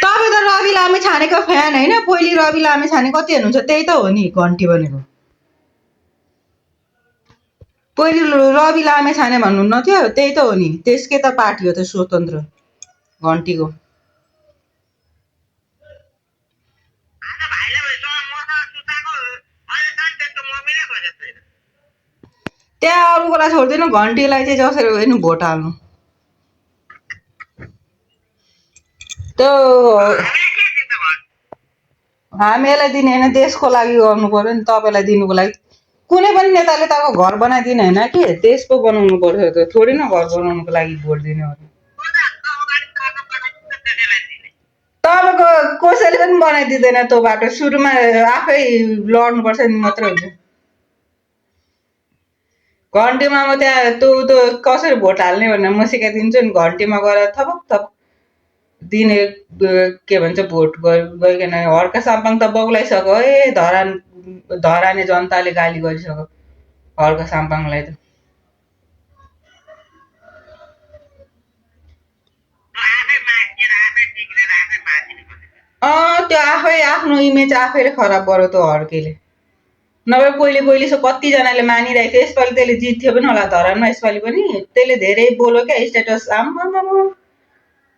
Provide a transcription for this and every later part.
तपाईँ त रवि लामे छानेको फ्यान होइन? पहिले रवि लामे छाने कति हेर्नुहुन्छ? त्यही त हो नि घन्टी भनेको। पहिले रवि लामे छाने भन्नुहुन्न थियो? त्यही त हो नि, त्यसकै त पार्टी हो त स्वतन्त्र घन्टीको। त्यहाँ अरूकोलाई छोड्दिनु, घन्टीलाई चाहिँ जसरी भए नि भोट हाल्नु। त्यो हामीलाई दिने होइन, देशको लागि गर्नु पर्यो नि। तपाईँलाई दिनुको लागि कुनै पनि नेताले त अब घर बनाइदिने होइन कि, देश पो बनाउनु पर्छ। त थोरै न घर बनाउनुको लागि भोट दिने हो। तपाईँको कसैले पनि बनाइदिँदैन त्यो बाटो। सुरुमा आफै लड्नुपर्छ नि मात्रै हुन्छ। घन्टीमा म त्यहाँ त्यो कसरी भोट हाल्ने भनेर म सिकाइदिन्छु नि। घन्टीमा गएर थपक थप दिने, के भन्छ भोट गइकन। हर्का साम्पाङ त बौलाइसक्यो है, धराने जनताले गाली गरिसक्यो हर्का साम्पाङलाई त। त्यो आफै आफ्नो इमेज आफैले खराब गर्यो त्यो हर्केले। नभए पहिले कतिजनाले मानिरहेको थियो। यसपालि त्यसले जित्थ्यो पनि होला धरानमा। यसपालि पनि त्यसले धेरै बोल्यो क्या, स्टेटस आम्मामा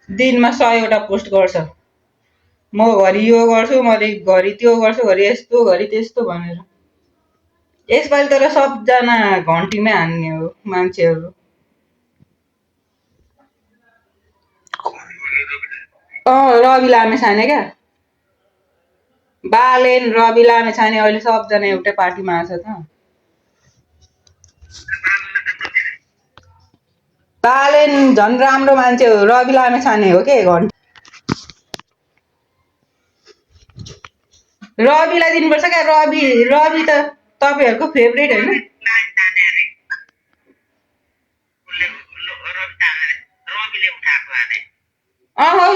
दिनमा 100 वटा पोस्ट गर्छ। म घरि यो गर्छु, म घरि त्यो गर्छु, घरि यस्तो घरि त्यस्तो भनेर। यसपालि तर सबजना घन्टीमै हान्ने हो मान्छेहरू। रवि लामे छाने क्या, बालेन रवि लामे छाने अहिले सबजना एउटै पार्टीमा आछ त। बालेन झन् राम्रो मान्छे हो, रवि लामे छाने हो के घन्टी। रविलाई दिनुपर्छ क्या। रवि त तपाईँहरूको फेभरेट होइन?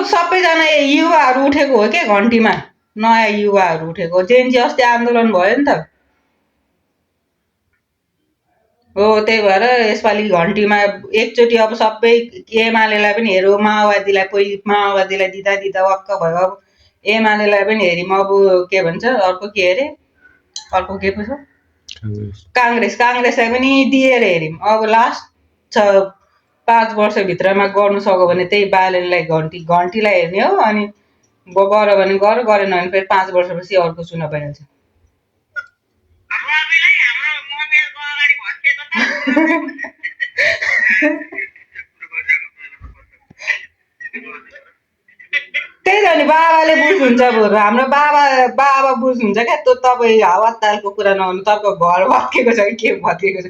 सबैजना युवाहरू उठेको हो क्या घन्टीमा। नयाँ युवाहरू उठेको हो। जेन्जी अस्ति आन्दोलन भयो नि त। हो, त्यही भएर यसपालि घन्टीमा एकचोटि अब सबै एमालेलाई पनि हेऱ्यो, माओवादीलाई पहिले माओवादीलाई दिँदा वाक्क भयो। अब एमालेलाई पनि हेऱ्यौँ। अब के भन्छ अर्को के अरे, अर्को के पो छ, काङ्ग्रेसलाई पनि दिएर हेऱ्यौँ। अब लास्ट छ 5 वर्षभित्रमा गर्नु सक्यो भने त्यही बालेनलाई घन्टीलाई हेर्ने हो। अनि गर भने गर, गरेन भने फेरि 5 वर्षपछि अर्को चुनाव भइहाल्छ। त्यही त नि, बाबाले बुझ्नुहुन्छ। बरु हाम्रो बाबा बुझ्नुहुन्छ क्या। त्यो तपाईँ हावा तालको कुरा नगर्नु। तपाईँको घर भत्केको छ कि के भत्केको छ।